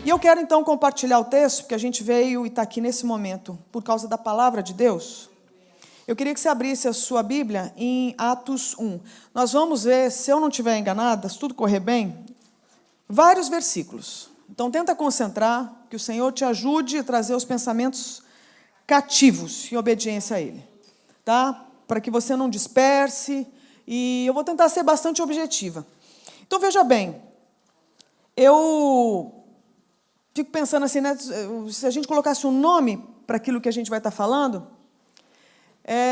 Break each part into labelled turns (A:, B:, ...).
A: E eu quero então compartilhar o texto, porque a gente veio e está aqui nesse momento por causa da palavra de Deus. Eu queria que você abrisse a sua Bíblia em Atos 1. Nós vamos ver, se eu não estiver enganada, se tudo correr bem, vários versículos. Então tenta concentrar, que o Senhor te ajude a trazer os pensamentos cativos em obediência a Ele. Tá? Para que você não disperse, e eu vou tentar ser bastante objetiva. Então veja bem, eu fico pensando assim, né, se a gente colocasse um nome para aquilo que a gente vai estar falando,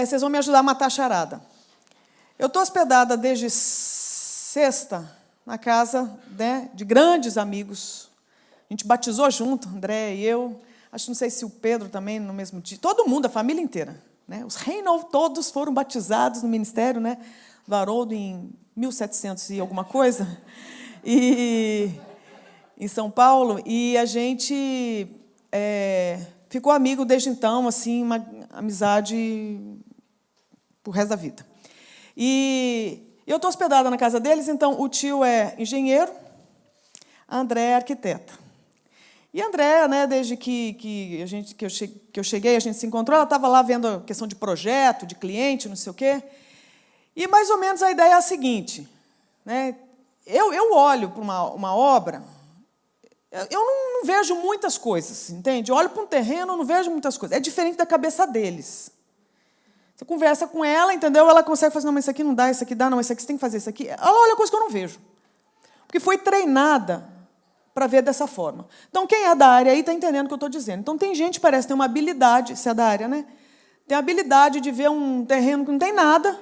A: vocês vão me ajudar a matar a charada. Eu estou hospedada desde sexta na casa, né, de grandes amigos. A gente batizou junto, André e eu. Acho, não sei se o Pedro também no mesmo dia. Todo mundo, a família inteira. Né? Os Reynolds todos foram batizados no ministério, né, do Haroldo em 1700 e alguma coisa. Em São Paulo, e a gente ficou amigo desde então, assim, uma amizade pro resto da vida. E eu estou hospedada na casa deles, então o tio é engenheiro, a André é arquiteta. E a André, né, desde que eu cheguei, a gente se encontrou, ela estava lá vendo a questão de projeto, de cliente, não sei o quê. E mais ou menos a ideia é a seguinte, né, eu olho para uma obra. Eu não vejo muitas coisas, entende? Eu olho para um terreno, eu não vejo muitas coisas. É diferente da cabeça deles. Você conversa com ela, entendeu? Ela consegue fazer, não, mas isso aqui não dá, isso aqui dá, não, isso aqui você tem que fazer, isso aqui. Ela olha coisa que eu não vejo. Porque foi treinada para ver dessa forma. Então, quem é da área aí está entendendo o que eu estou dizendo. Então, tem gente que parece ter uma habilidade, se é da área, né? Tem a habilidade de ver um terreno que não tem nada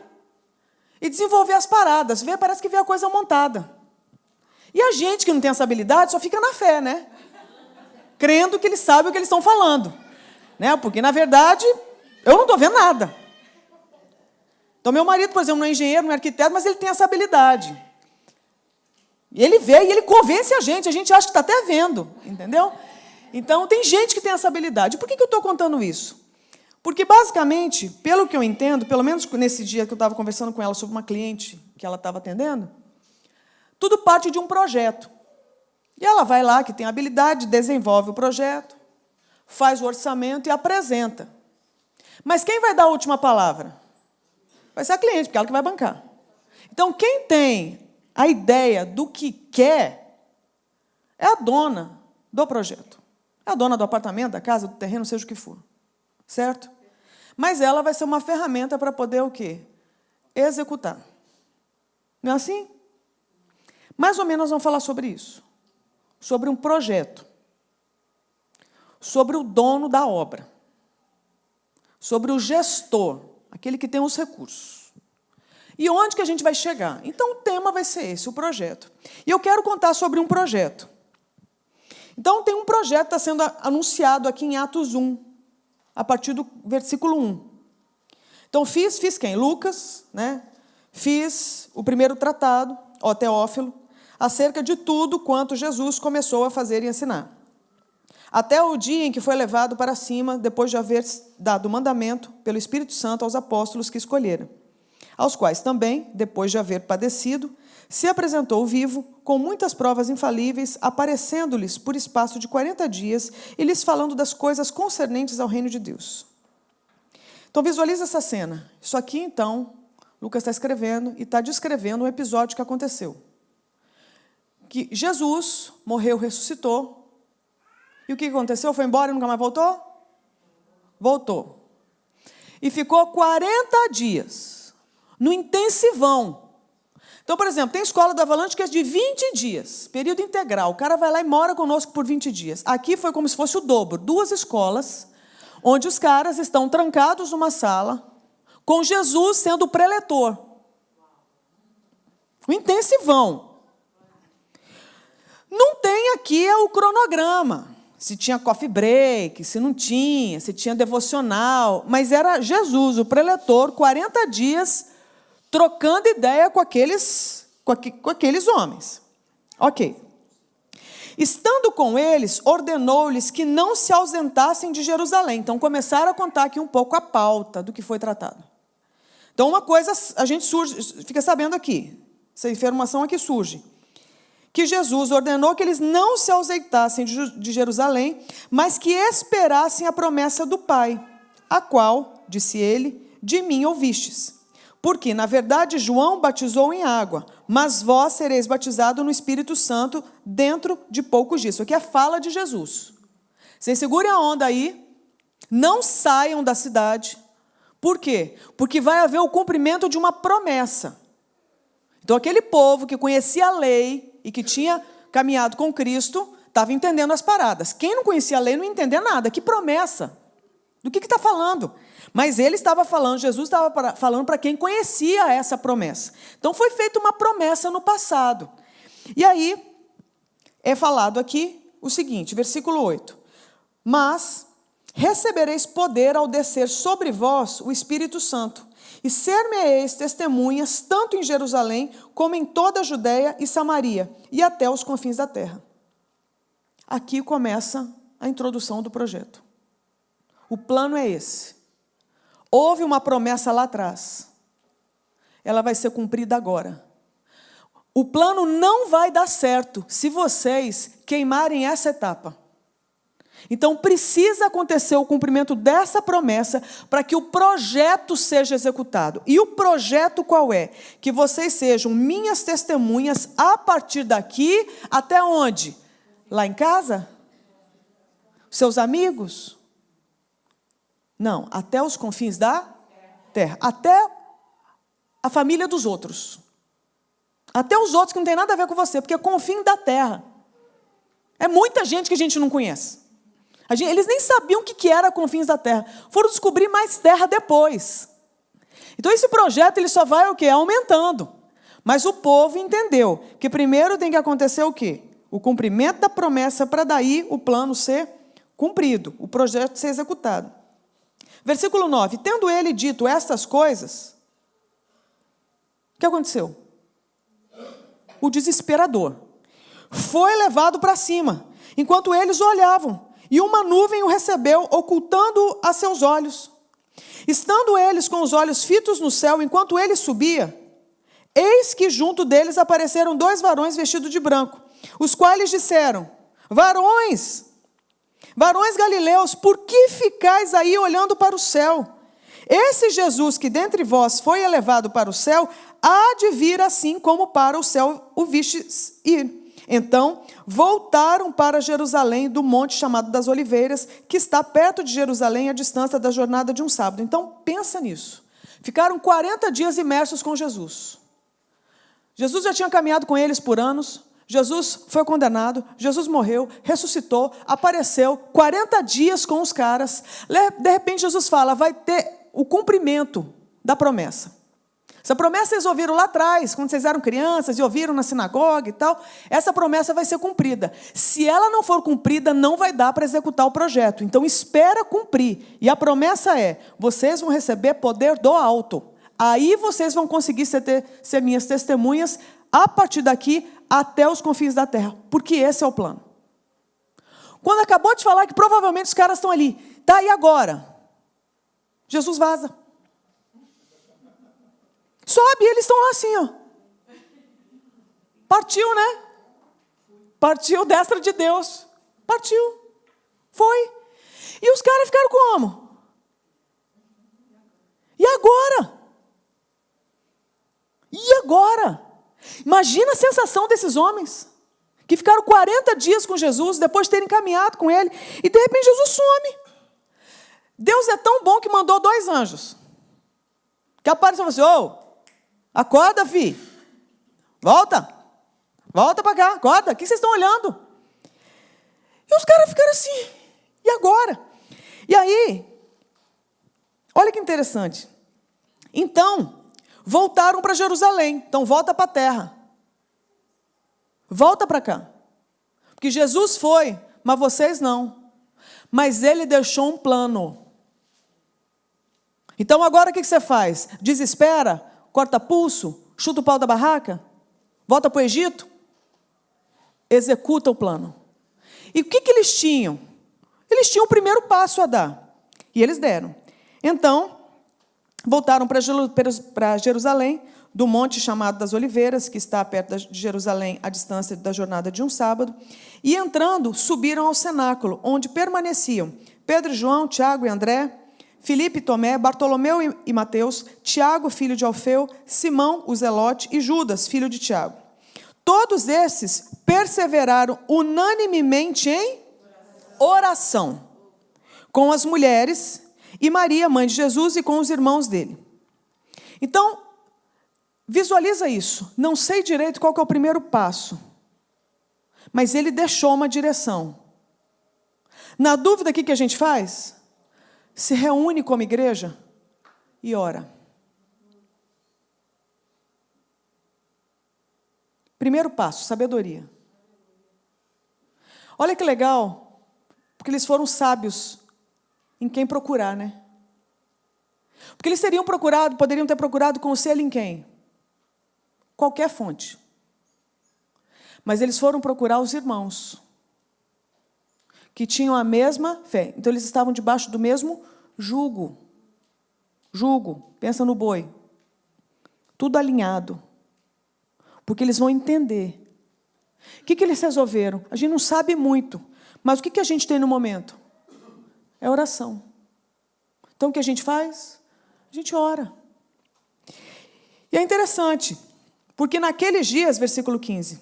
A: e desenvolver as paradas. Parece que vê a coisa montada. E a gente que não tem essa habilidade só fica na fé, né? Crendo que eles sabem o que eles estão falando. Né? Porque, na verdade, eu não estou vendo nada. Então, meu marido, por exemplo, não é engenheiro, não é arquiteto, mas ele tem essa habilidade. E ele vê e ele convence a gente acha que está até vendo, entendeu? Então, tem gente que tem essa habilidade. Por que eu estou contando isso? Porque, basicamente, pelo que eu entendo, pelo menos nesse dia que eu estava conversando com ela sobre uma cliente que ela estava atendendo, tudo parte de um projeto. E ela vai lá, que tem habilidade, desenvolve o projeto, faz o orçamento e apresenta. Mas quem vai dar a última palavra? Vai ser a cliente, porque ela que vai bancar. Então, quem tem a ideia do que quer é a dona do projeto. É a dona do apartamento, da casa, do terreno, seja o que for. Certo? Mas ela vai ser uma ferramenta para poder o quê? Executar. Não é assim? Mais ou menos nós vamos falar sobre isso. Sobre um projeto. Sobre o dono da obra. Sobre o gestor, aquele que tem os recursos. E onde que a gente vai chegar? Então, o tema vai ser esse, o projeto. E eu quero contar sobre um projeto. Então, tem um projeto que está sendo anunciado aqui em Atos 1, a partir do versículo 1. Então, fiz quem? Lucas, né? Fiz o primeiro tratado, ó Teófilo, acerca de tudo quanto Jesus começou a fazer e ensinar. Até o dia em que foi levado para cima, depois de haver dado o mandamento pelo Espírito Santo aos apóstolos que escolheram, aos quais também, depois de haver padecido, se apresentou vivo, com muitas provas infalíveis, aparecendo-lhes por espaço de 40 dias e lhes falando das coisas concernentes ao reino de Deus. Então, visualiza essa cena. Isso aqui, então, Lucas está escrevendo e está descrevendo um episódio que aconteceu. Que Jesus morreu, ressuscitou. E o que aconteceu? Foi embora e nunca mais voltou? Voltou. E ficou 40 dias no intensivão. Então, por exemplo, tem escola do Avalanche que é de 20 dias, período integral. O cara vai lá e mora conosco por 20 dias. Aqui foi como se fosse o dobro. 2 escolas, onde os caras estão trancados numa sala, com Jesus sendo o preletor. O intensivão. Não tem aqui o cronograma. Se tinha coffee break, se não tinha, se tinha devocional. Mas era Jesus, o preletor, 40 dias, trocando ideia com aqueles homens. Ok. Estando com eles, ordenou-lhes que não se ausentassem de Jerusalém. Então, começaram a contar aqui um pouco a pauta do que foi tratado. Então, uma coisa a gente fica sabendo aqui, essa informação aqui surge, que Jesus ordenou que eles não se ausentassem de Jerusalém, mas que esperassem a promessa do Pai, a qual, disse ele, de mim ouvistes. Porque, na verdade, João batizou em água, mas vós sereis batizados no Espírito Santo dentro de poucos dias. Isso aqui é a fala de Jesus. Vocês segurem a onda aí, não saiam da cidade. Por quê? Porque vai haver o cumprimento de uma promessa. Então, aquele povo que conhecia a lei e que tinha caminhado com Cristo, estava entendendo as paradas. Quem não conhecia a lei não entendia nada. Que promessa? Do que está falando? Mas ele estava falando, Jesus estava falando para quem conhecia essa promessa. Então, foi feita uma promessa no passado. E aí, é falado aqui o seguinte, versículo 8. Mas recebereis poder ao descer sobre vós o Espírito Santo, e ser-me-eis testemunhas, tanto em Jerusalém, como em toda a Judeia e Samaria, e até os confins da terra. Aqui começa a introdução do projeto. O plano é esse. Houve uma promessa lá atrás. Ela vai ser cumprida agora. O plano não vai dar certo se vocês queimarem essa etapa. Então, precisa acontecer o cumprimento dessa promessa para que o projeto seja executado. E o projeto qual é? Que vocês sejam minhas testemunhas a partir daqui até onde? Lá em casa? Seus amigos? Não, até os confins da terra. Até a família dos outros. Até os outros que não tem nada a ver com você, porque é confim da terra. É muita gente que a gente não conhece. Eles nem sabiam o que era confins da terra. Foram descobrir mais terra depois. Então, esse projeto ele só vai o quê? Aumentando. Mas o povo entendeu que primeiro tem que acontecer o quê? O cumprimento da promessa para daí o plano ser cumprido, o projeto ser executado. Versículo 9. Tendo ele dito estas coisas, o que aconteceu? O desesperador foi levado para cima, enquanto eles olhavam. E uma nuvem o recebeu, ocultando-o a seus olhos. Estando eles com os olhos fitos no céu, enquanto ele subia, eis que junto deles apareceram 2 varões vestidos de branco, os quais lhes disseram: varões galileus, por que ficais aí olhando para o céu? Esse Jesus que dentre vós foi elevado para o céu, há de vir assim como para o céu o vistes ir. Então, voltaram para Jerusalém, do monte chamado das Oliveiras, que está perto de Jerusalém, a distância da jornada de um sábado. Então, pensa nisso. Ficaram 40 dias imersos com Jesus. Jesus já tinha caminhado com eles por anos. Jesus foi condenado, Jesus morreu, ressuscitou, apareceu, 40 dias com os caras. De repente, Jesus fala, vai ter o cumprimento da promessa. Essa promessa vocês ouviram lá atrás, quando vocês eram crianças e ouviram na sinagoga e tal. Essa promessa vai ser cumprida. Se ela não for cumprida, não vai dar para executar o projeto. Então, espera cumprir. E a promessa é, vocês vão receber poder do alto. Aí vocês vão conseguir ser minhas testemunhas a partir daqui até os confins da terra. Porque esse é o plano. Quando acabou de falar que provavelmente os caras estão ali. Tá, e agora? Jesus vaza. Sobe, eles estão lá assim, ó. Partiu, né? Partiu, destra de Deus. Partiu. Foi. E os caras ficaram como? E agora? E agora? Imagina a sensação desses homens, que ficaram 40 dias com Jesus, depois de terem caminhado com ele, e de repente Jesus some. Deus é tão bom que mandou 2 anjos, que apareceram e falaram assim, acorda, filho. Volta para cá, acorda. O que vocês estão olhando? E os caras ficaram assim. E agora? E aí, Olha que interessante. Então, voltaram para Jerusalém. Então, volta para a terra. Volta para cá. Porque Jesus foi, mas vocês não. Mas ele deixou um plano. Então, agora o que você faz? Desespera? Corta pulso? Chuta o pau da barraca? Volta para o Egito? Executa o plano. E o que eles tinham? Eles tinham o primeiro passo a dar. E eles deram. Então, voltaram para Jerusalém, do monte chamado das Oliveiras, que está perto de Jerusalém, à distância da jornada de um sábado. E entrando, subiram ao cenáculo, onde permaneciam Pedro e João, Tiago e André, Filipe e Tomé, Bartolomeu e Mateus, Tiago, filho de Alfeu, Simão, o Zelote, e Judas, filho de Tiago. Todos esses perseveraram unanimemente em oração, com as mulheres e Maria, mãe de Jesus, e com os irmãos dele. Então, visualiza isso. Não sei direito qual que é o primeiro passo, mas ele deixou uma direção. Na dúvida, o que a gente faz? Se reúne como igreja e ora. Primeiro passo, sabedoria. Olha que legal, porque eles foram sábios em quem procurar, né? Porque eles poderiam ter procurado conselho em quem? Qualquer fonte. Mas eles foram procurar os irmãos, que tinham a mesma fé. Então, eles estavam debaixo do mesmo jugo. Jugo, pensa no boi. Tudo alinhado. Porque eles vão entender. O que eles resolveram? A gente não sabe muito, mas o que a gente tem no momento? É oração. Então, o que a gente faz? A gente ora. E é interessante, porque naqueles dias, versículo 15,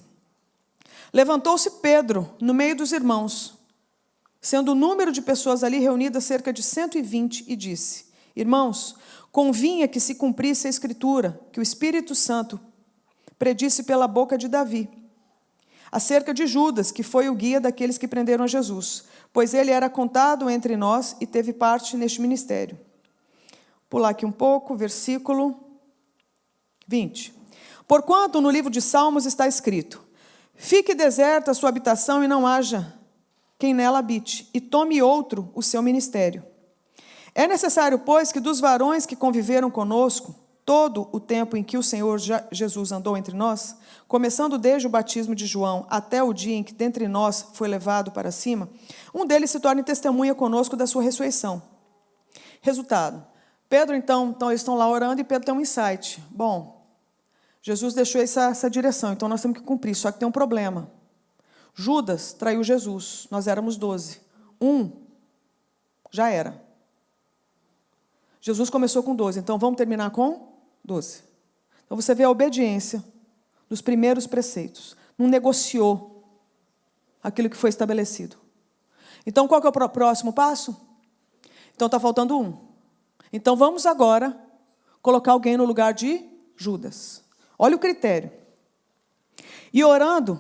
A: levantou-se Pedro no meio dos irmãos, sendo o número de pessoas ali reunidas cerca de 120, e disse: irmãos, convinha que se cumprisse a Escritura, que o Espírito Santo predisse pela boca de Davi, acerca de Judas, que foi o guia daqueles que prenderam a Jesus, pois ele era contado entre nós e teve parte neste ministério. Pular aqui um pouco, versículo 20. Porquanto no livro de Salmos está escrito: fique deserta a sua habitação e não haja quem nela habite, e tome outro o seu ministério. É necessário, pois, que dos varões que conviveram conosco, todo o tempo em que o Senhor Jesus andou entre nós, começando desde o batismo de João até o dia em que dentre nós foi levado para cima, um deles se torne testemunha conosco da sua ressurreição. Resultado. Pedro, então eles estão lá orando e Pedro tem um insight. Bom, Jesus deixou essa direção, então nós temos que cumprir, só que tem um problema. Judas traiu Jesus, nós éramos 12. Já era. Jesus começou com 12, então vamos terminar com 12. Então você vê a obediência dos primeiros preceitos. Não negociou aquilo que foi estabelecido. Então qual que é o próximo passo? Então está faltando um. Então vamos agora colocar alguém no lugar de Judas. Olha o critério. E orando,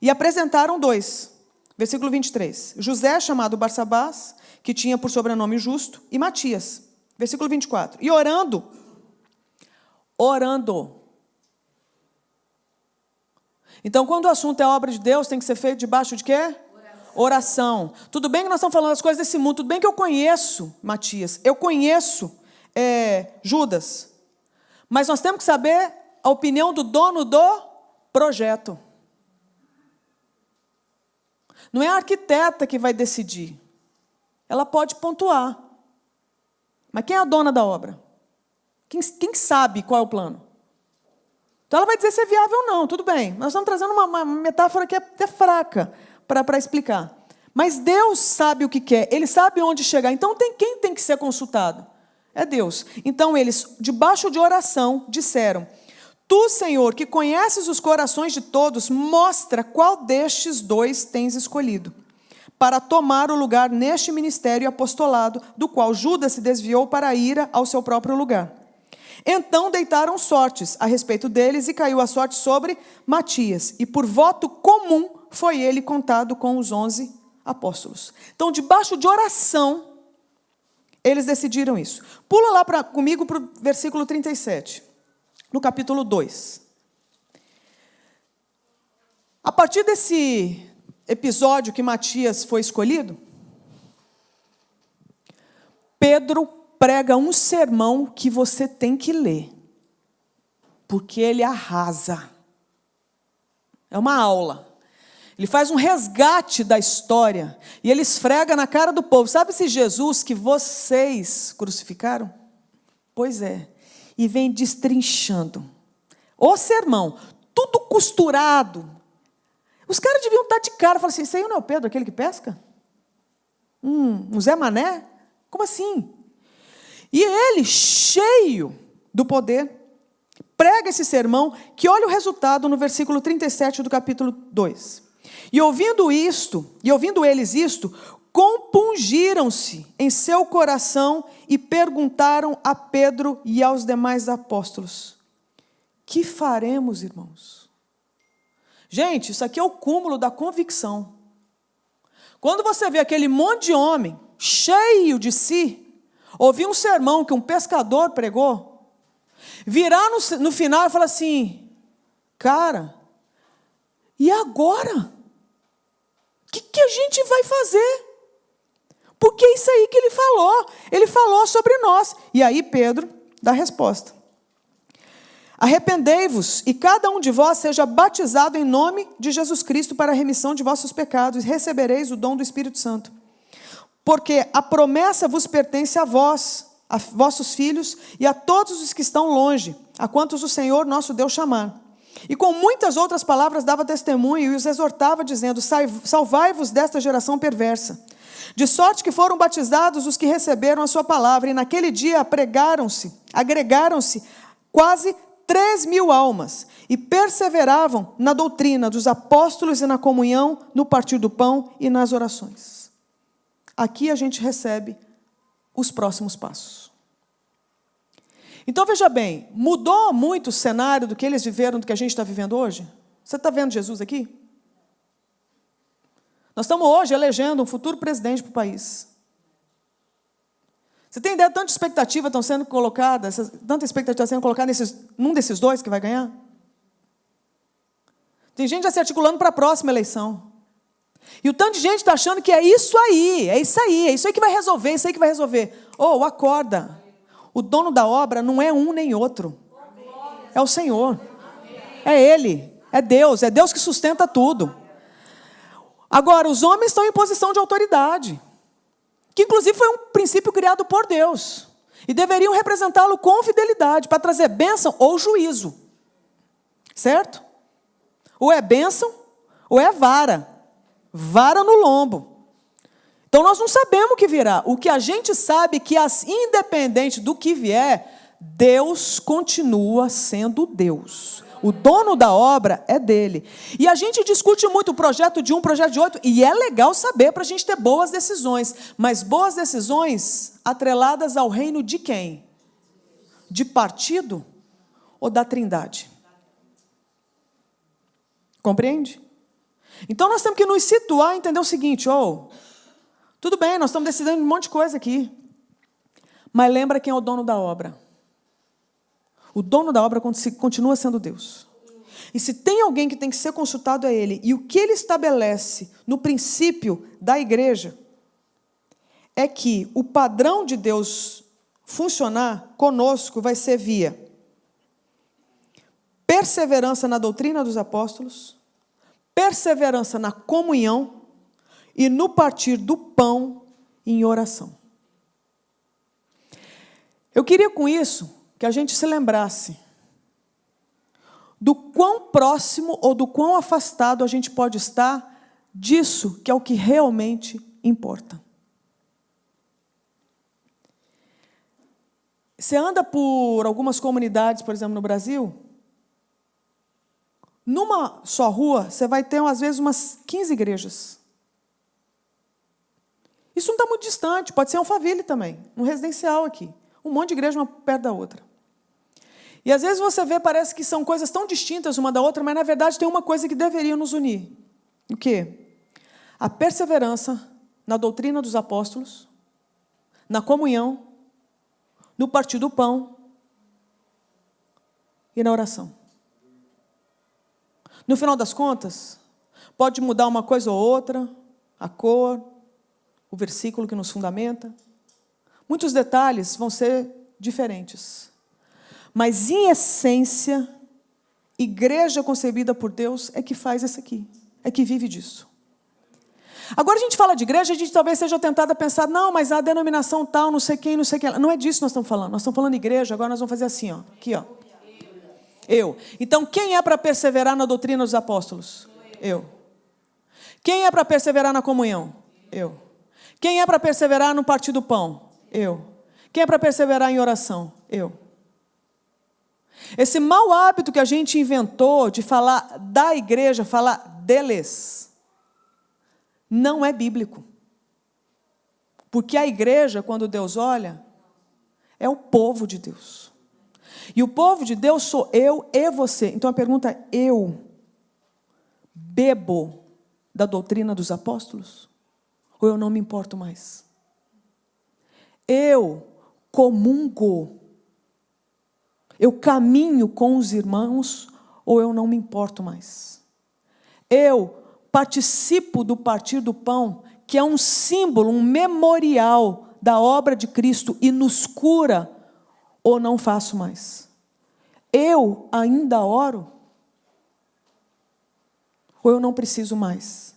A: e apresentaram 2. Versículo 23. José, chamado Barsabás, que tinha por sobrenome Justo, e Matias. Versículo 24. E orando. Então, quando o assunto é obra de Deus, tem que ser feito debaixo de quê? Oração. Tudo bem que nós estamos falando das coisas desse mundo, tudo bem que eu conheço Matias, eu conheço Judas, mas nós temos que saber a opinião do dono do projeto. Não é a arquiteta que vai decidir. Ela pode pontuar. Mas quem é a dona da obra? Quem sabe qual é o plano? Então ela vai dizer se é viável ou não, tudo bem. Nós estamos trazendo uma metáfora que é até fraca para explicar. Mas Deus sabe o que quer, Ele sabe onde chegar. Então quem tem que ser consultado? É Deus. Então eles, debaixo de oração, disseram: Tu, Senhor, que conheces os corações de todos, mostra qual destes 2 tens escolhido, para tomar o lugar neste ministério e apostolado, do qual Judas se desviou para ir ao seu próprio lugar. Então deitaram sortes a respeito deles, e caiu a sorte sobre Matias, e por voto comum foi ele contado com os 11 apóstolos. Então, debaixo de oração, eles decidiram isso. Pula lá comigo para o versículo 37, no capítulo 2. A partir desse episódio que Matias foi escolhido, Pedro prega um sermão que você tem que ler, porque ele arrasa. É uma aula. Ele faz um resgate da história e ele esfrega na cara do povo. Sabe esse Jesus que vocês crucificaram? Pois é. E vem destrinchando. O sermão, tudo costurado. Os caras deviam estar de cara. Falam assim, esse aí não é o Pedro, aquele que pesca? Um Zé Mané? Como assim? E ele, cheio do poder, prega esse sermão, que olha o resultado no versículo 37 do capítulo 2. E ouvindo eles isto, compungiram-se em seu coração e perguntaram a Pedro e aos demais apóstolos: que faremos, irmãos? Gente, isso aqui é o cúmulo da convicção. Quando você vê aquele monte de homem cheio de si, ouvir um sermão que um pescador pregou, virar no final e falar assim: cara, e agora? O que a gente vai fazer? Porque é isso aí que ele falou sobre nós. E aí Pedro dá a resposta: arrependei-vos e cada um de vós seja batizado em nome de Jesus Cristo para a remissão de vossos pecados e recebereis o dom do Espírito Santo. Porque a promessa vos pertence a vós, a vossos filhos e a todos os que estão longe, a quantos o Senhor nosso Deus chamar. E com muitas outras palavras dava testemunho e os exortava, dizendo: salvai-vos desta geração perversa. De sorte que foram batizados os que receberam a sua palavra, e naquele dia agregaram-se quase 3.000 almas, e perseveravam na doutrina dos apóstolos e na comunhão, no partir do pão e nas orações. Aqui a gente recebe os próximos passos. Então, veja bem, mudou muito o cenário do que eles viveram, do que a gente está vivendo hoje? Você está vendo Jesus aqui? Nós estamos hoje elegendo um futuro presidente para o país. Você tem ideia de tanta expectativa está sendo colocada num desses dois que vai ganhar? Tem gente já se articulando para a próxima eleição. E o tanto de gente está achando que é isso aí que vai resolver, acorda. O dono da obra não é um nem outro. É o Senhor. É Ele. É Deus que sustenta tudo. Agora, os homens estão em posição de autoridade, que inclusive foi um princípio criado por Deus, e deveriam representá-lo com fidelidade, para trazer bênção ou juízo. Certo? Ou é bênção, ou é vara no lombo. Então nós não sabemos o que virá. O que a gente sabe é que, independente do que vier, Deus continua sendo Deus. O dono da obra é dele. E a gente discute muito o projeto de um, projeto de outro, e é legal saber para a gente ter boas decisões. Mas boas decisões atreladas ao reino de quem? De partido ou da Trindade? Compreende? Então nós temos que nos situar e entender o seguinte: tudo bem, nós estamos decidindo um monte de coisa aqui, mas lembra quem é o dono da obra. O dono da obra continua sendo Deus. E se tem alguém que tem que ser consultado, é Ele. E o que Ele estabelece no princípio da igreja é que o padrão de Deus funcionar conosco vai ser via perseverança na doutrina dos apóstolos, perseverança na comunhão e no partir do pão em oração. Eu queria com isso que a gente se lembrasse do quão próximo ou do quão afastado a gente pode estar disso, que é o que realmente importa. Você anda por algumas comunidades, por exemplo, no Brasil, numa só rua, você vai ter, às vezes, umas 15 igrejas. Isso não está muito distante, pode ser Alphaville também, um residencial aqui. Um monte de igreja uma perto da outra. E às vezes você vê, parece que são coisas tão distintas uma da outra, mas na verdade tem uma coisa que deveria nos unir. O quê? A perseverança na doutrina dos apóstolos, na comunhão, no partir do pão e na oração. No final das contas, pode mudar uma coisa ou outra, a cor, o versículo que nos fundamenta. Muitos detalhes vão ser diferentes. Mas, em essência, igreja concebida por Deus é que faz isso aqui, é que vive disso. Agora a gente fala de igreja, a gente talvez seja tentado a pensar, não, mas a denominação tal, não sei quem, não sei quem. Não é disso que nós estamos falando. Nós estamos falando de igreja, agora nós vamos fazer assim, ó, aqui, ó. Eu. Então, quem é para perseverar na doutrina dos apóstolos? Eu. Quem é para perseverar na comunhão? Eu. Quem é para perseverar no partir do pão? Eu. Quem é para perseverar em oração? Eu. Esse mau hábito que a gente inventou de falar da igreja, falar deles, não é bíblico. Porque a igreja, quando Deus olha, é o povo de Deus. E o povo de Deus sou eu e você. Então a pergunta é, eu bebo da doutrina dos apóstolos? Ou eu não me importo mais? Eu comungo, eu caminho com os irmãos, ou eu não me importo mais? Eu participo do partir do pão, que é um símbolo, um memorial da obra de Cristo e nos cura, ou não faço mais? Eu ainda oro? Ou eu não preciso mais?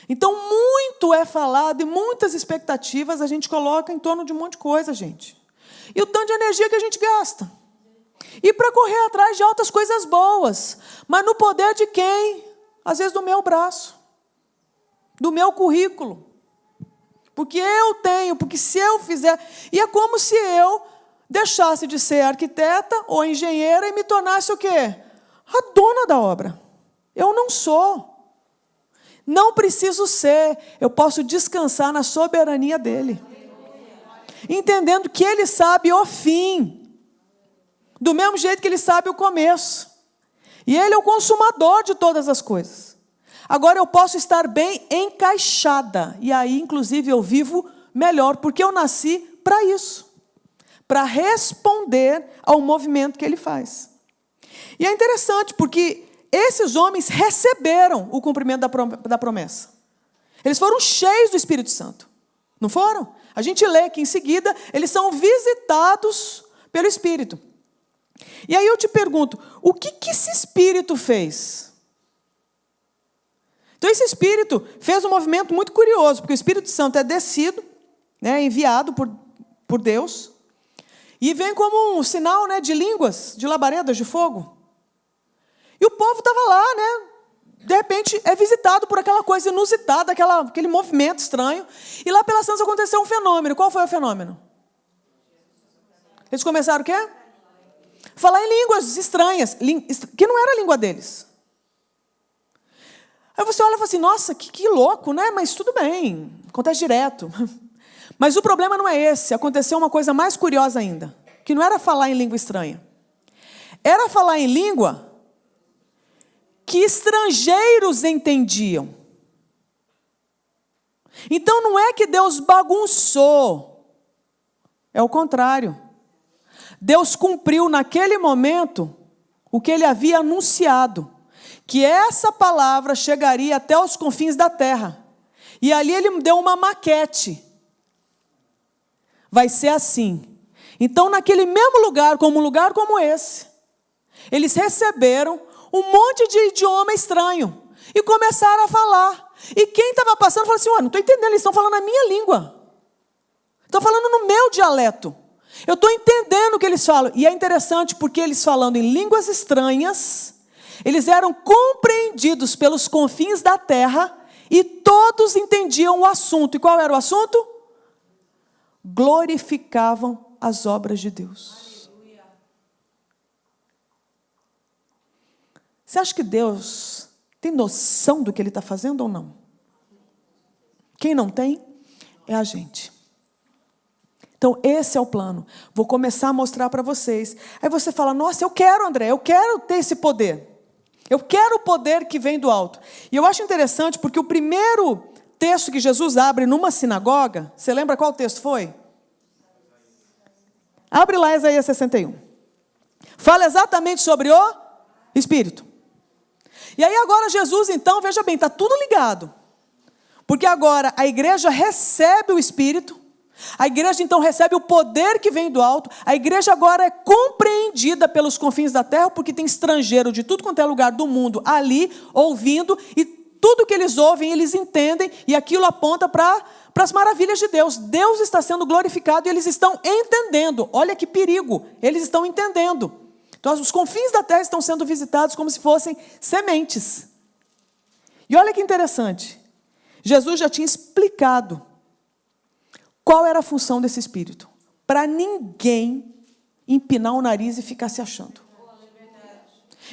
A: Então, muito é falado e muitas expectativas a gente coloca em torno de um monte de coisa, gente. E o tanto de energia que a gente gasta. E para correr atrás de altas coisas boas. Mas no poder de quem? Às vezes do meu braço. Do meu currículo. Porque eu tenho, porque se eu fizer... E é como se eu deixasse de ser arquiteta ou engenheira e me tornasse o quê? A dona da obra. Eu não sou. Não preciso ser. Eu posso descansar na soberania dele. Entendendo que ele sabe o fim. Do mesmo jeito que ele sabe o começo. E ele é o consumador de todas as coisas. Agora eu posso estar bem encaixada. E aí, inclusive, eu vivo melhor. Porque eu nasci para isso. Para responder ao movimento que ele faz. E é interessante porque esses homens receberam o cumprimento da promessa. Eles foram cheios do Espírito Santo. Não foram? A gente lê que em seguida eles são visitados pelo Espírito. E aí eu te pergunto, o que esse Espírito fez? Então esse Espírito fez um movimento muito curioso, porque o Espírito Santo é descido, né, enviado por Deus, e vem como um sinal, né, de línguas, de labaredas de fogo. E o povo estava lá, né? De repente é visitado por aquela coisa inusitada, aquele movimento estranho. E lá pelas tantas aconteceu um fenômeno. Qual foi o fenômeno? Eles começaram o quê? Falar em línguas estranhas, que não era a língua deles. Aí você olha e fala assim, nossa, que louco, né? Mas tudo bem, acontece direto. Mas o problema não é esse. Aconteceu uma coisa mais curiosa ainda. Que não era falar em língua estranha. Era falar em língua que estrangeiros entendiam. Então não é que Deus bagunçou. É o contrário. Deus cumpriu naquele momento o que ele havia anunciado. Que essa palavra chegaria até os confins da terra. E ali ele me deu uma maquete. Vai ser assim. Então naquele mesmo lugar como esse, eles receberam um monte de idioma estranho. E começaram a falar. E quem estava passando falou assim, não estou entendendo, eles estão falando a minha língua. Estão falando no meu dialeto. Eu estou entendendo o que eles falam. E é interessante porque eles falando em línguas estranhas, eles eram compreendidos pelos confins da terra e todos entendiam o assunto. E qual era o assunto? Glorificavam as obras de Deus. Você acha que Deus tem noção do que Ele está fazendo ou não? Quem não tem é a gente. Então esse é o plano. Vou começar a mostrar para vocês. Aí você fala, nossa, eu quero, André, eu quero ter esse poder. Eu quero o poder que vem do alto. E eu acho interessante porque o primeiro texto que Jesus abre numa sinagoga, você lembra qual texto foi? Abre lá Isaías 61. Fala exatamente sobre o Espírito. E aí agora Jesus, então, veja bem, está tudo ligado. Porque agora a igreja recebe o Espírito, a igreja então recebe o poder que vem do alto, a igreja agora é compreendida pelos confins da terra, porque tem estrangeiro de tudo quanto é lugar do mundo ali, ouvindo, e tudo que eles ouvem, eles entendem, e aquilo aponta para as maravilhas de Deus. Deus está sendo glorificado e eles estão entendendo. Olha que perigo, eles estão entendendo. Então os confins da terra estão sendo visitados como se fossem sementes. E olha que interessante, Jesus já tinha explicado qual era a função desse Espírito, para ninguém empinar o nariz e ficar se achando.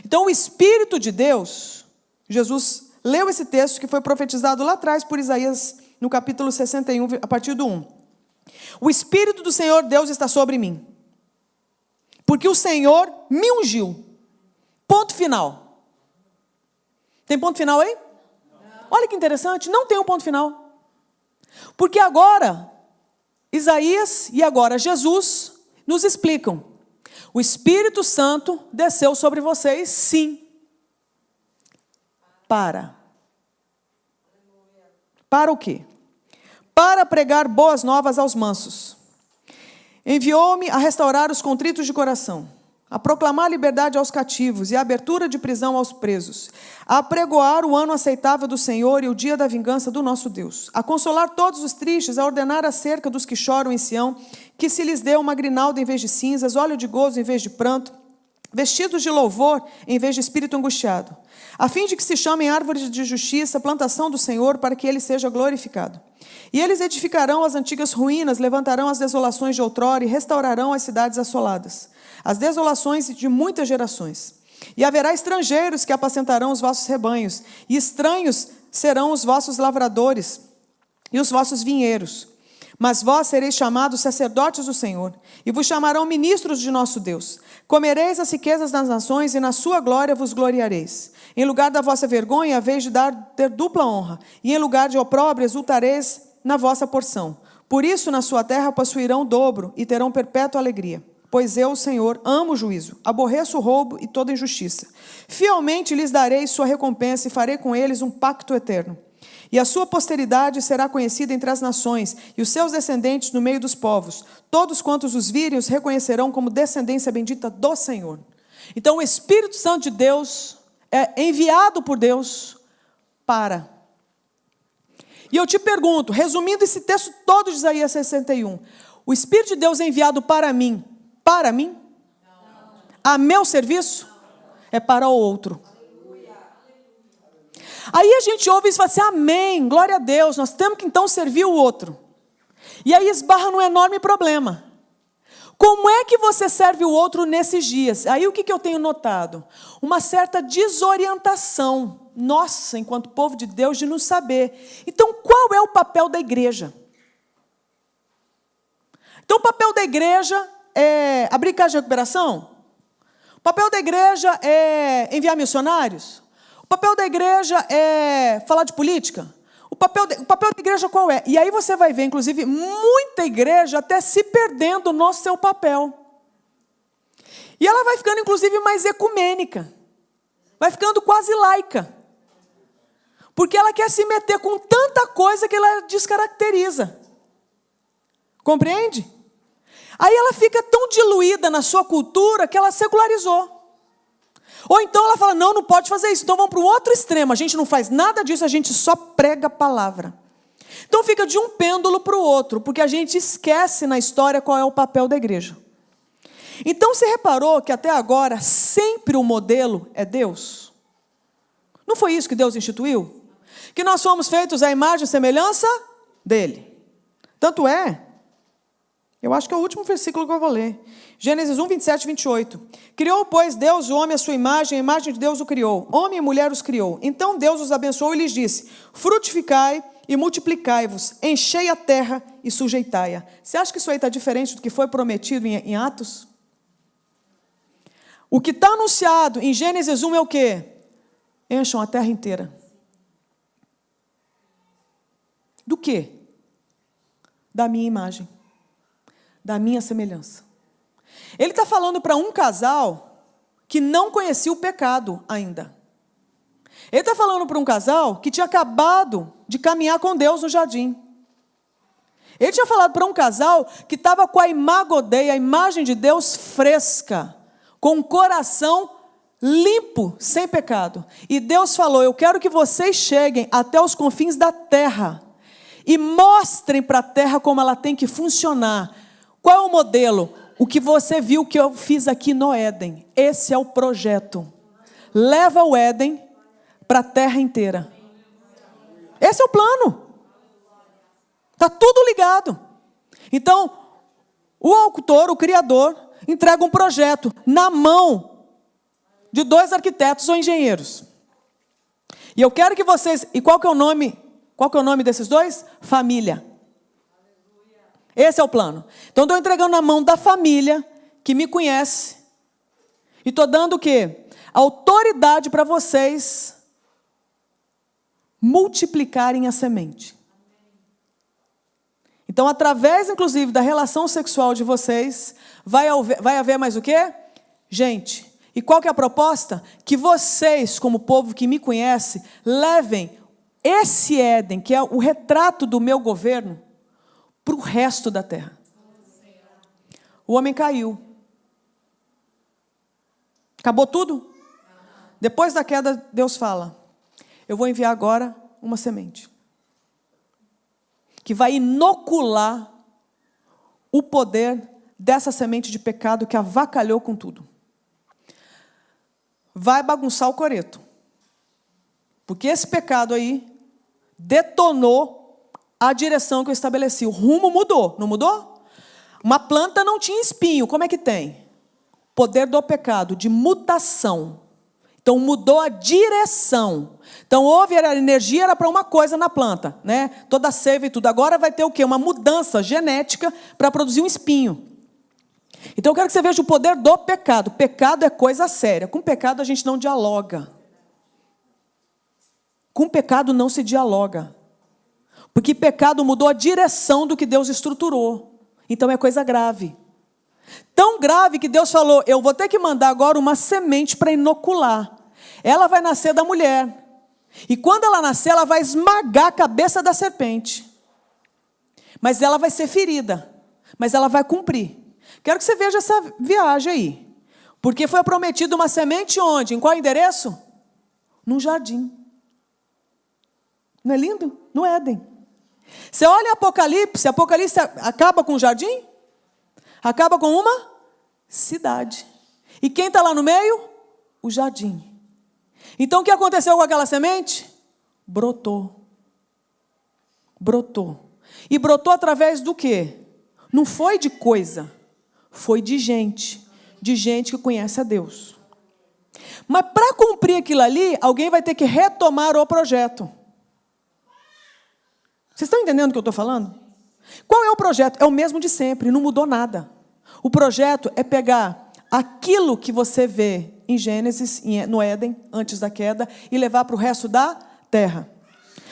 A: Então o Espírito de Deus, Jesus leu esse texto que foi profetizado lá atrás por Isaías, no capítulo 61, a partir do 1. O Espírito do Senhor Deus está sobre mim, porque o Senhor me ungiu. Ponto final. Tem ponto final aí? Olha que interessante, não tem um ponto final. Porque agora, Isaías e agora Jesus nos explicam. O Espírito Santo desceu sobre vocês, sim. Para o quê? Para pregar boas novas aos mansos. Enviou-me a restaurar os contritos de coração, a proclamar liberdade aos cativos e a abertura de prisão aos presos, a apregoar o ano aceitável do Senhor e o dia da vingança do nosso Deus, a consolar todos os tristes, a ordenar acerca dos que choram em Sião, que se lhes dê uma grinalda em vez de cinzas, óleo de gozo em vez de pranto, vestidos de louvor em vez de espírito angustiado, a fim de que se chamem árvores de justiça, plantação do Senhor, para que ele seja glorificado. E eles edificarão as antigas ruínas, levantarão as desolações de outrora e restaurarão as cidades assoladas, as desolações de muitas gerações. E haverá estrangeiros que apacentarão os vossos rebanhos, e estranhos serão os vossos lavradores e os vossos vinheiros. Mas vós sereis chamados sacerdotes do Senhor, e vos chamarão ministros de nosso Deus. Comereis as riquezas das nações, e na sua glória vos gloriareis. Em lugar da vossa vergonha, haveis de ter dupla honra, e em lugar de opróbrio, exultareis na vossa porção. Por isso, na sua terra possuirão o dobro, e terão perpétua alegria. Pois eu, o Senhor, amo o juízo, aborreço o roubo e toda injustiça. Fielmente lhes darei sua recompensa, e farei com eles um pacto eterno. E a sua posteridade será conhecida entre as nações, e os seus descendentes no meio dos povos. Todos quantos os virem, os reconhecerão como descendência bendita do Senhor. Então o Espírito Santo de Deus é enviado por Deus para. E eu te pergunto, resumindo esse texto todo de Isaías 61, o Espírito de Deus é enviado para mim? Para mim? A meu serviço? É para o outro. Aí a gente ouve isso e fala assim, amém, glória a Deus, nós temos que então servir o outro. E aí esbarra num enorme problema. Como é que você serve o outro nesses dias? Aí o que eu tenho notado? Uma certa desorientação, nossa, enquanto povo de Deus, de não saber. Então qual é o papel da igreja? Então o papel da igreja é abrir casa de recuperação? O papel da igreja é enviar missionários? O papel da igreja é falar de política? O papel da igreja qual é? E aí você vai ver, inclusive, muita igreja até se perdendo no seu papel. E ela vai ficando, inclusive, mais ecumênica. Vai ficando quase laica. Porque ela quer se meter com tanta coisa que ela descaracteriza. Compreende? Aí ela fica tão diluída na sua cultura que ela secularizou. Ou então ela fala, não pode fazer isso. Então vamos para o outro extremo. A gente não faz nada disso, a gente só prega a palavra. Então fica de um pêndulo para o outro, porque a gente esquece na história qual é o papel da igreja. Então você reparou que até agora sempre o modelo é Deus? Não foi isso que Deus instituiu? Que nós fomos feitos à imagem e semelhança dele. Tanto é, eu acho que é o último versículo que eu vou ler. Gênesis 1, 27 e 28. Criou, pois, Deus o homem à sua imagem, a imagem de Deus o criou. Homem e mulher os criou. Então Deus os abençoou e lhes disse, frutificai e multiplicai-vos, enchei a terra e sujeitai-a. Você acha que isso aí está diferente do que foi prometido em Atos? O que está anunciado em Gênesis 1 é o quê? Encham a terra inteira. Do quê? Da minha imagem, da minha semelhança. Ele está falando para um casal que não conhecia o pecado ainda. Ele está falando para um casal que tinha acabado de caminhar com Deus no jardim. Ele tinha falado para um casal que estava com a imago Dei, a imagem de Deus fresca, com um coração limpo, sem pecado. E Deus falou: eu quero que vocês cheguem até os confins da terra e mostrem para a terra como ela tem que funcionar. Qual é o modelo? O que você viu que eu fiz aqui no Éden. Esse é o projeto. Leva o Éden para a terra inteira. Esse é o plano. Está tudo ligado. Então, o autor, o criador, entrega um projeto na mão de 2 arquitetos ou engenheiros. E eu quero que vocês... E qual que é o nome? Qual que é o nome desses dois? Família. Esse é o plano. Então, estou entregando na mão da família que me conhece. E estou dando o quê? Autoridade para vocês multiplicarem a semente. Então, através, inclusive, da relação sexual de vocês, vai haver mais o quê? Gente. E qual que é a proposta? Que vocês, como povo que me conhece, levem esse Éden, que é o retrato do meu governo, para o resto da terra. O homem caiu. Acabou tudo? Depois da queda, Deus fala: eu vou enviar agora uma semente que vai inocular o poder dessa semente de pecado que avacalhou com tudo. Vai bagunçar o coreto. Porque esse pecado aí detonou a direção que eu estabeleci. O rumo mudou, não mudou? Uma planta não tinha espinho, como é que tem? Poder do pecado, de mutação. Então mudou a direção. Então houve, a energia era para uma coisa na planta, né? Toda a seiva e tudo. Agora vai ter o quê? Uma mudança genética para produzir um espinho. Então eu quero que você veja o poder do pecado. Pecado é coisa séria. Com pecado a gente não dialoga. Com pecado não se dialoga. Porque pecado mudou a direção do que Deus estruturou. Então é coisa grave. Tão grave que Deus falou: eu vou ter que mandar agora uma semente para inocular. Ela vai nascer da mulher. E quando ela nascer, ela vai esmagar a cabeça da serpente. Mas ela vai ser ferida. Mas ela vai cumprir. Quero que você veja essa viagem aí. Porque foi prometido uma semente onde? Em qual endereço? Num jardim. Não é lindo? No Éden. Você olha Apocalipse acaba com o jardim? Acaba com uma cidade. E quem está lá no meio? O jardim. Então o que aconteceu com aquela semente? Brotou. Brotou. E brotou através do quê? Não foi de coisa. Foi de gente. De gente que conhece a Deus. Mas para cumprir aquilo ali, alguém vai ter que retomar o projeto. Vocês estão entendendo o que eu estou falando? Qual é o projeto? É o mesmo de sempre, não mudou nada. O projeto é pegar aquilo que você vê em Gênesis, no Éden, antes da queda, e levar para o resto da terra.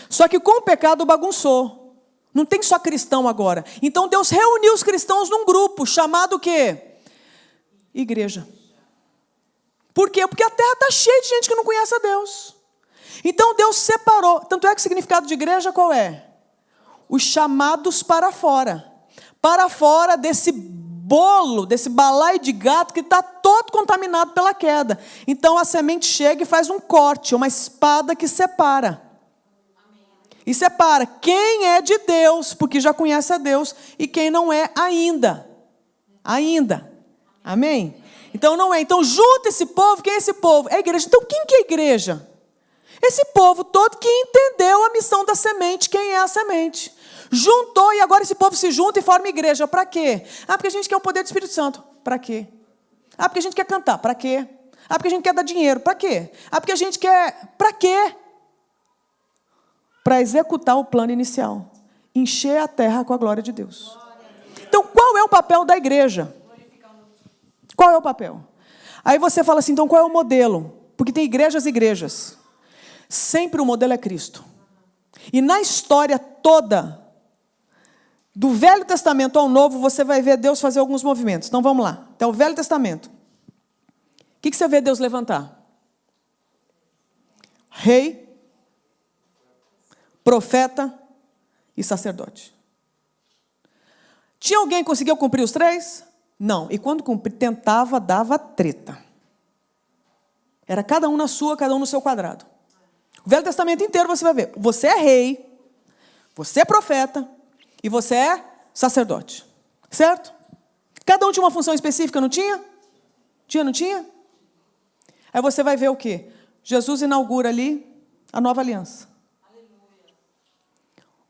A: Só que com o pecado bagunçou. Não tem só cristão agora. Então Deus reuniu os cristãos num grupo, chamado o quê? Igreja. Por quê? Porque a terra está cheia de gente que não conhece a Deus. Então Deus separou. Tanto é que o significado de igreja qual é? Os chamados para fora desse bolo, desse balaio de gato que está todo contaminado pela queda. Então a semente chega e faz um corte, uma espada que separa. E separa quem é de Deus, porque já conhece a Deus, e quem não é ainda. Ainda. Amém? Então não é. Então junta esse povo. Quem é esse povo? É a igreja. Então quem que é a igreja? Esse povo todo que entendeu a missão da semente, quem é a semente. Juntou e agora esse povo se junta e forma igreja. Para quê? Ah, porque a gente quer o poder do Espírito Santo. Para quê? Ah, porque a gente quer cantar. Para quê? Ah, porque a gente quer dar dinheiro. Para quê? Ah, porque a gente quer... Para quê? Para executar o plano inicial. Encher a terra com a glória de Deus. Então, qual é o papel da igreja? Qual é o papel? Aí você fala assim, então qual é o modelo? Porque tem igrejas e igrejas. Sempre o modelo é Cristo. E na história toda, do Velho Testamento ao Novo, você vai ver Deus fazer alguns movimentos. Então vamos lá, até o Velho Testamento. O que você vê Deus levantar? Rei, profeta e sacerdote. Tinha alguém que conseguiu cumprir os três? Não. E quando tentava, dava treta. Era cada um na sua, cada um no seu quadrado. O Velho Testamento inteiro você vai ver. Você é rei, você é profeta e você é sacerdote. Certo? Cada um tinha uma função específica, não tinha? Tinha, não tinha? Aí você vai ver o quê? Jesus inaugura ali a nova aliança.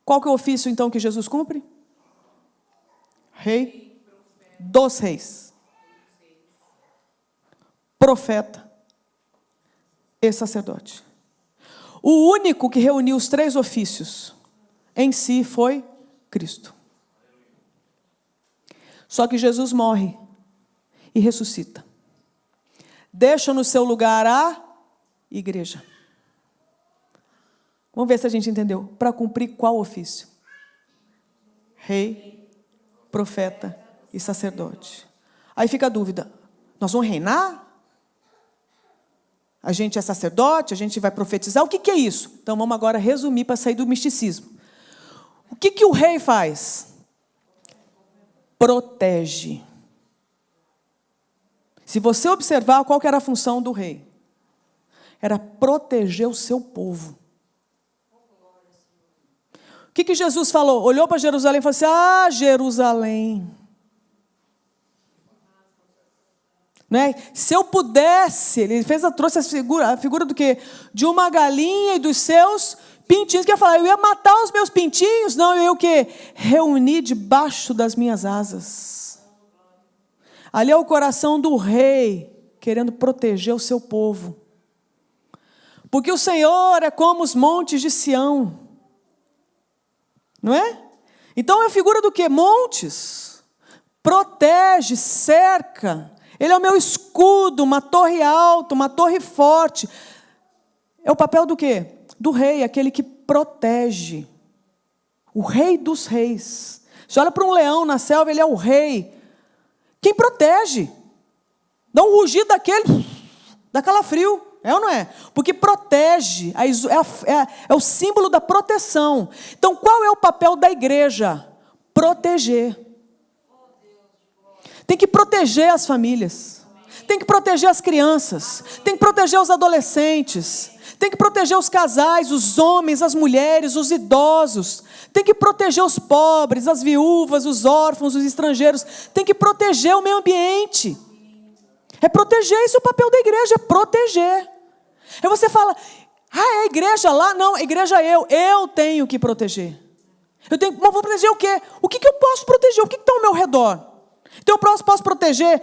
A: Qual que é o ofício, então, que Jesus cumpre? Rei dos reis. Profeta e sacerdote. O único que reuniu os três ofícios em si foi Cristo. Só que Jesus morre e ressuscita. Deixa no seu lugar a igreja. Vamos ver se a gente entendeu. Para cumprir qual ofício? Rei, profeta e sacerdote. Aí fica a dúvida. Nós vamos reinar? A gente é sacerdote? A gente vai profetizar? O que é isso? Então vamos agora resumir para sair do misticismo. O que o rei faz? Protege. Se você observar qual que era a função do rei, era proteger o seu povo. O que Jesus falou? Olhou para Jerusalém e falou assim: ah, Jerusalém. Né? Se eu pudesse, ele trouxe a figura do quê? De uma galinha e dos seus pintinhos. Que ia falar, eu ia matar os meus pintinhos? Não, eu ia o quê? Reunir debaixo das minhas asas. Ali é o coração do rei, querendo proteger o seu povo. Porque o Senhor é como os montes de Sião. Não é? Então é a figura do quê? Montes. Protege, cerca. Ele é o meu escudo, uma torre alta, uma torre forte. É o papel do quê? Do rei, aquele que protege. O rei dos reis. Você olha para um leão na selva, ele é o rei. Quem protege? Dá um rugido daquele, dá calafrio. É ou não é? Porque protege, é o símbolo da proteção. Então, qual é o papel da igreja? Proteger. Tem que proteger as famílias. Tem que proteger as crianças. Tem que proteger os adolescentes. Tem que proteger os casais, os homens, as mulheres, os idosos. Tem que proteger os pobres, as viúvas, os órfãos, os estrangeiros. Tem que proteger o meio ambiente. É proteger, esse é o papel da igreja, é proteger. Aí você fala, é a igreja lá? Não, a igreja eu tenho que proteger. Mas vou proteger o quê? O que eu posso proteger? O que está ao meu redor? Então eu posso proteger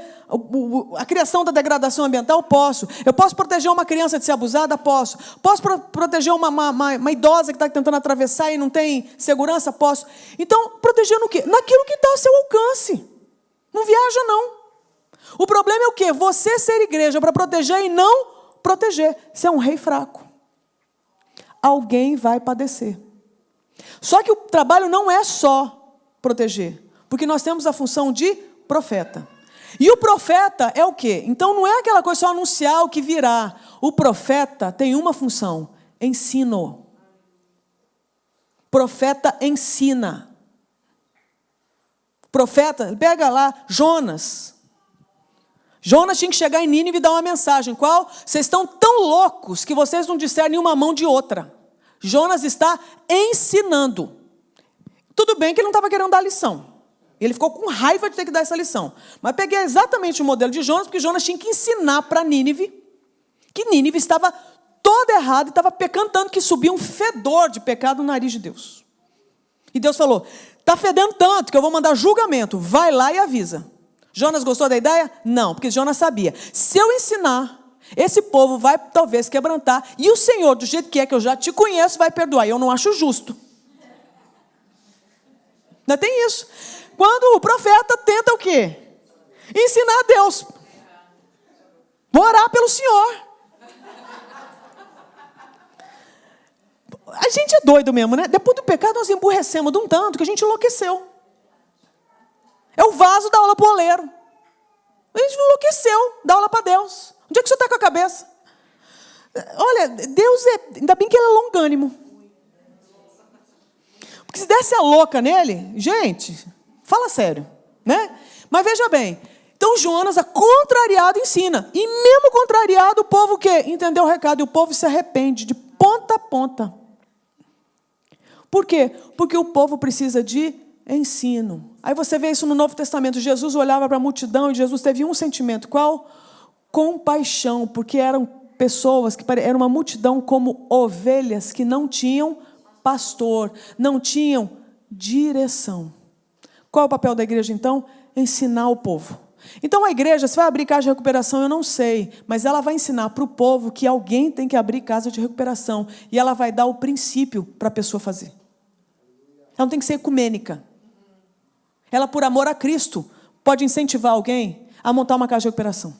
A: a criação da degradação ambiental? Posso. Eu posso proteger uma criança de ser abusada? Posso. Posso proteger uma idosa que está tentando atravessar e não tem segurança? Posso. Então, proteger no quê? Naquilo que está ao seu alcance. Não viaja, não. O problema é o quê? Você ser igreja para proteger e não proteger. Você é um rei fraco. Alguém vai padecer. Só que o trabalho não é só proteger. Porque nós temos a função de profeta. E o profeta é o quê? Então não é aquela coisa só anunciar o que virá. O profeta tem uma função: ensino. Profeta ensina. Profeta, pega lá Jonas. Jonas tinha que chegar em Nínive e dar uma mensagem. Qual? Vocês estão tão loucos que vocês não discernem uma mão de outra. Jonas está ensinando. Tudo bem que ele não estava querendo dar lição. Ele ficou com raiva de ter que dar essa lição. Mas peguei exatamente o modelo de Jonas, porque Jonas tinha que ensinar para Nínive que Nínive estava toda errada e estava pecando tanto que subia um fedor de pecado no nariz de Deus. E Deus falou, está fedendo tanto que eu vou mandar julgamento. Vai lá e avisa. Jonas gostou da ideia? Não, porque Jonas sabia. Se eu ensinar, esse povo vai talvez quebrantar. E o Senhor, do jeito que eu já te conheço, vai perdoar. E eu não acho justo. Ainda tem isso. Quando o profeta tenta o quê? Ensinar a Deus. Vou orar pelo Senhor. A gente é doido mesmo, né? Depois do pecado nós emburrecemos de um tanto que a gente enlouqueceu. É o vaso da aula para o oleiro. A gente enlouqueceu, dá aula para Deus. Onde é que o senhor está com a cabeça? Olha, Deus ainda bem que Ele é longânimo. Porque se desse a louca nele, gente, fala sério, né? Mas veja bem, então Jonas, contrariado, ensina. E mesmo contrariado, o povo o quê? Entendeu o recado, e o povo se arrepende de ponta a ponta. Por quê? Porque o povo precisa de ensino. Aí você vê isso no Novo Testamento. Jesus olhava para a multidão e Jesus teve um sentimento. Qual? Compaixão, porque eram pessoas que eram uma multidão como ovelhas que não tinham pastor, não tinham direção. Qual é o papel da igreja, então? Ensinar o povo. Então a igreja, se vai abrir casa de recuperação, eu não sei, mas ela vai ensinar para o povo que alguém tem que abrir casa de recuperação, e ela vai dar o princípio para a pessoa fazer. Ela não tem que ser ecumênica. Ela, por amor a Cristo, pode incentivar alguém a montar uma casa de recuperação.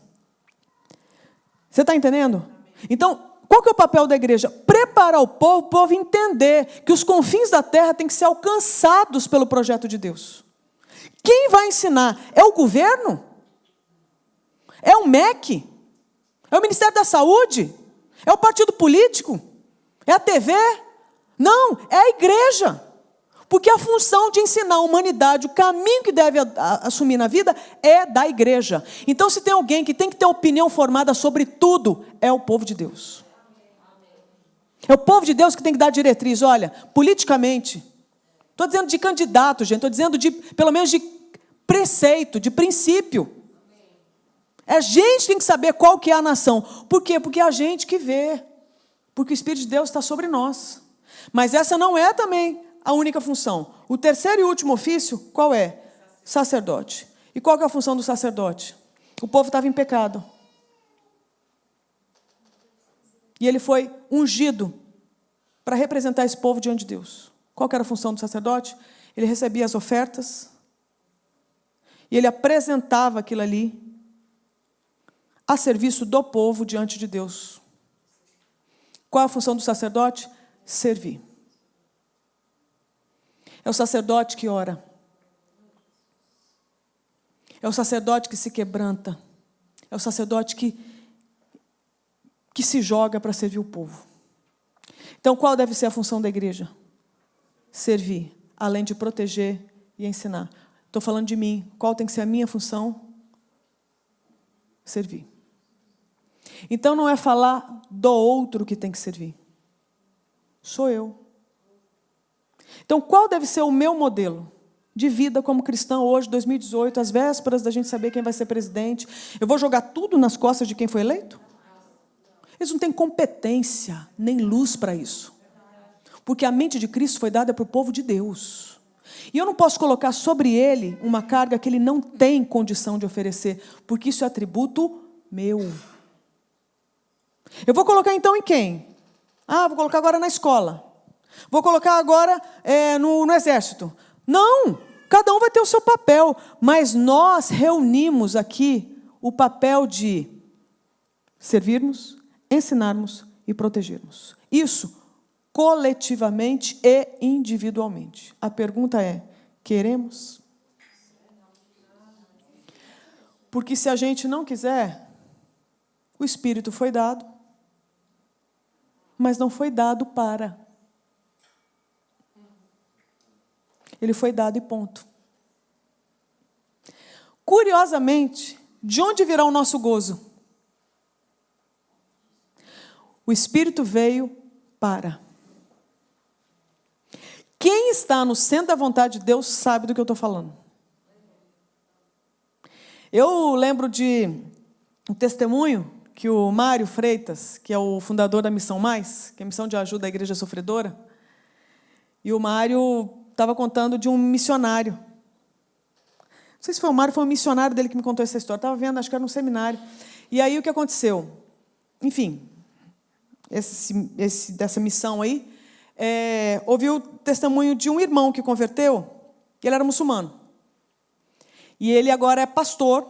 A: Você está entendendo? Então, qual que é o papel da igreja? Preparar o povo entender que os confins da terra têm que ser alcançados pelo projeto de Deus. Quem vai ensinar? É o governo? É o MEC? É o Ministério da Saúde? É o partido político? É a TV? Não, é a igreja. Porque a função de ensinar a humanidade o caminho que deve assumir na vida é da igreja. Então, se tem alguém que tem que ter opinião formada sobre tudo, é o povo de Deus. É o povo de Deus que tem que dar diretriz. Olha, politicamente, estou dizendo de candidato, gente, estou dizendo de, pelo menos de preceito, de princípio. A gente tem que saber qual que é a nação. Por quê? Porque é a gente que vê. Porque o Espírito de Deus está sobre nós. Mas essa não é também a única função. O terceiro e último ofício, qual é? Sacerdote. E qual que é a função do sacerdote? O povo estava em pecado. E ele foi ungido para representar esse povo diante de Deus. Qual que era a função do sacerdote? Ele recebia as ofertas e ele apresentava aquilo ali a serviço do povo diante de Deus. Qual a função do sacerdote? Servir. É o sacerdote que ora. É o sacerdote que se quebranta. É o sacerdote que se joga para servir o povo. Então, qual deve ser a função da igreja? Servir, além de proteger e ensinar. Estou falando de mim. Qual tem que ser a minha função? Servir. Então, não é falar do outro que tem que servir. Sou eu. Então, qual deve ser o meu modelo de vida como cristão hoje, 2018, às vésperas da gente saber quem vai ser presidente? Eu vou jogar tudo nas costas de quem foi eleito? Eles não têm competência nem luz para isso. Porque a mente de Cristo foi dada para o povo de Deus. E eu não posso colocar sobre ele uma carga que ele não tem condição de oferecer, porque isso é atributo meu. Eu vou colocar então em quem? Vou colocar agora na escola. Vou colocar agora no exército. Não, cada um vai ter o seu papel, mas nós reunimos aqui o papel de servirmos, ensinarmos e protegermos. Isso coletivamente e individualmente. A pergunta é, queremos? Porque se a gente não quiser, o Espírito foi dado, mas não foi dado para. Ele foi dado e ponto. Curiosamente, de onde virá o nosso gozo? O Espírito veio para. Quem está no centro da vontade de Deus sabe do que eu estou falando. Eu lembro de um testemunho que o Mário Freitas, que é o fundador da Missão Mais, que é a missão de ajuda à igreja sofredora, e o Mário estava contando de um missionário. Não sei se foi o Mário, foi um missionário dele que me contou essa história. Estava vendo, acho que era num seminário. E aí o que aconteceu? Enfim, dessa missão aí, ouvi o testemunho de um irmão que converteu, e ele era muçulmano. E ele agora é pastor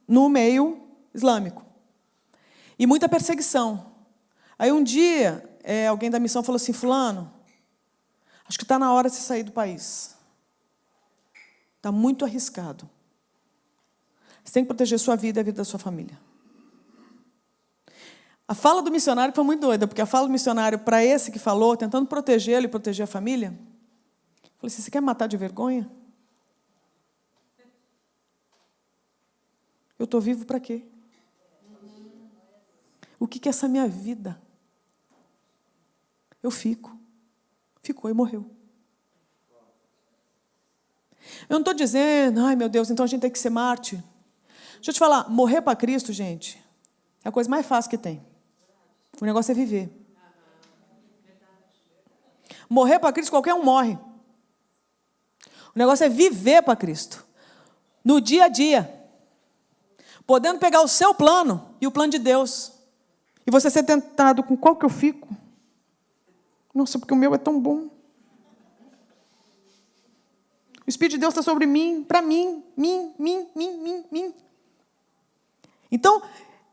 A: no meio islâmico. E muita perseguição. Aí um dia, alguém da missão falou assim, fulano, Acho que está na hora de você sair do país. Está muito arriscado. Você tem que proteger sua vida e a vida da sua família. A fala do missionário foi muito doida, porque a fala do missionário para esse que falou, tentando protegê-lo e proteger a família, eu falei assim, você quer matar de vergonha? Eu estou vivo para quê? O que é essa minha vida? Eu fico. Ficou e morreu. Eu não estou dizendo, ai meu Deus, então a gente tem que ser mártir. Deixa eu te falar, morrer para Cristo, gente, é a coisa mais fácil que tem. O negócio é viver. Morrer para Cristo, qualquer um morre. O negócio é viver para Cristo. No dia a dia. Podendo pegar o seu plano e o plano de Deus. E você ser tentado com qual que eu fico? Nossa, porque o meu é tão bom. O Espírito de Deus está sobre mim, para mim. Então,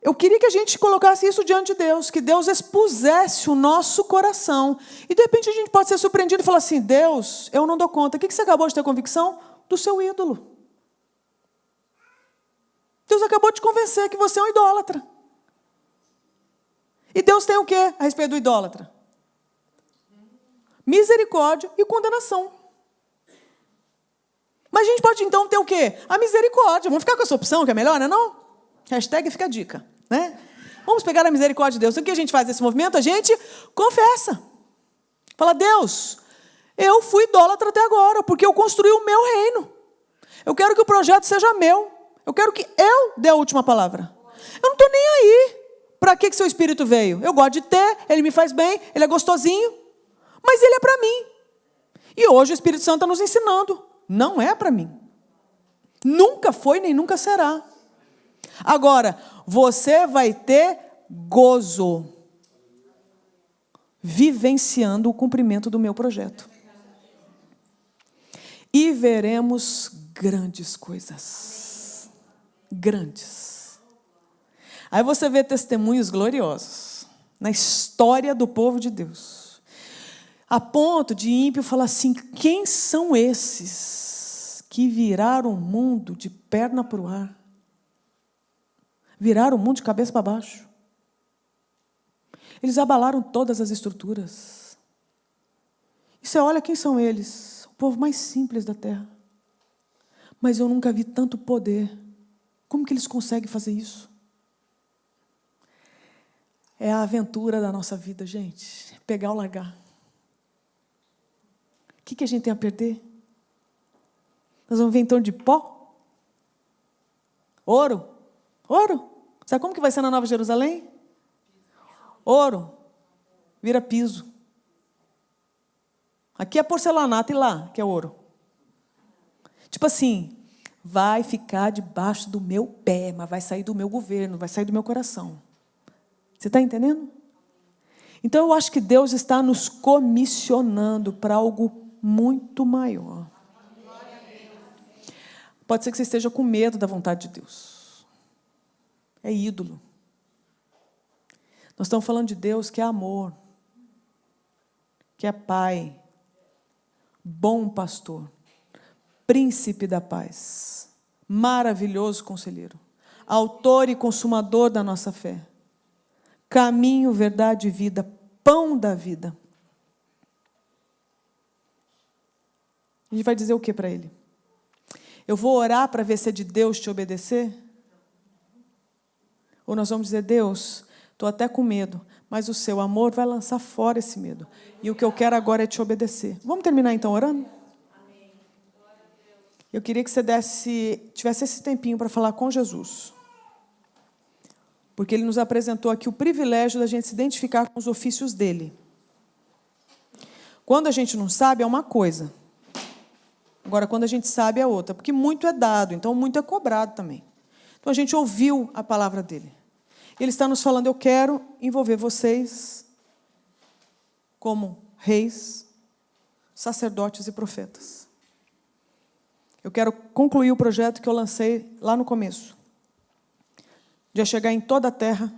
A: eu queria que a gente colocasse isso diante de Deus, que Deus expusesse o nosso coração. E, de repente, a gente pode ser surpreendido e falar assim, Deus, eu não dou conta. O que você acabou de ter convicção? Do seu ídolo. Deus acabou de te convencer que você é um idólatra. E Deus tem o quê a respeito do idólatra? Misericórdia e condenação. Mas a gente pode então ter o quê? A misericórdia. Vamos ficar com essa opção que é melhor, não é não? Hashtag fica a dica, né? Vamos pegar a misericórdia de Deus. O que a gente faz nesse movimento? A gente confessa. Fala, Deus, eu fui idólatra até agora, porque eu construí o meu reino. Eu quero que o projeto seja meu. Eu quero que eu dê a última palavra. Eu não estou nem aí. Para que seu Espírito veio? Eu gosto de ter, ele me faz bem, ele é gostosinho. Mas ele é para mim. E hoje o Espírito Santo está nos ensinando. Não é para mim. Nunca foi, nem nunca será. Agora, você vai ter gozo vivenciando o cumprimento do meu projeto. E veremos grandes coisas. Grandes. Aí você vê testemunhos gloriosos na história do povo de Deus. A ponto de ímpio falar assim, quem são esses que viraram o mundo de perna para o ar? Viraram o mundo de cabeça para baixo. Eles abalaram todas as estruturas. E você olha quem são eles? O povo mais simples da terra. Mas eu nunca vi tanto poder. Como que eles conseguem fazer isso? É a aventura da nossa vida, gente. Pegar ou largar. O que a gente tem a perder? Nós vamos ver em torno de pó? Ouro? Ouro? Sabe como que vai ser na Nova Jerusalém? Ouro vira piso. Aqui é porcelanato e lá que é ouro. Tipo assim, vai ficar debaixo do meu pé, mas vai sair do meu governo, vai sair do meu coração. Você está entendendo? Então eu acho que Deus está nos comissionando para algo muito maior. Pode ser que você esteja com medo da vontade de Deus. É ídolo. Nós estamos falando de Deus que é amor, que é Pai, bom pastor, príncipe da paz, maravilhoso conselheiro, autor e consumador da nossa fé, caminho, verdade e vida, pão da vida. A gente vai dizer o que para ele? Eu vou orar para ver se é de Deus te obedecer? Ou nós vamos dizer, Deus, estou até com medo, mas o seu amor vai lançar fora esse medo. E o que eu quero agora é te obedecer. Vamos terminar então orando? Eu queria que você tivesse esse tempinho para falar com Jesus. Porque ele nos apresentou aqui o privilégio da gente se identificar com os ofícios dele. Quando a gente não sabe, é uma coisa. Agora, quando a gente sabe, é outra. Porque muito é dado, então muito é cobrado também. Então, a gente ouviu a palavra dele. Ele está nos falando, eu quero envolver vocês como reis, sacerdotes e profetas. Eu quero concluir o projeto que eu lancei lá no começo. De chegar em toda a terra,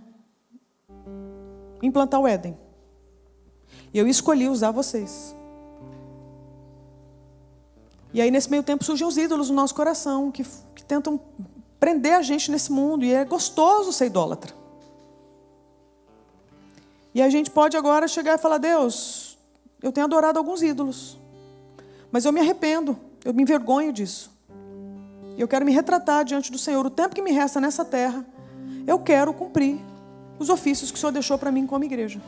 A: implantar o Éden. E eu escolhi usar vocês. E aí, nesse meio tempo, surgem os ídolos no nosso coração, que tentam prender a gente nesse mundo. E é gostoso ser idólatra. E a gente pode agora chegar e falar: Deus, eu tenho adorado alguns ídolos, mas eu me arrependo, eu me envergonho disso. Eu quero me retratar diante do Senhor. O tempo que me resta nessa terra, eu quero cumprir os ofícios que o Senhor deixou para mim como igreja.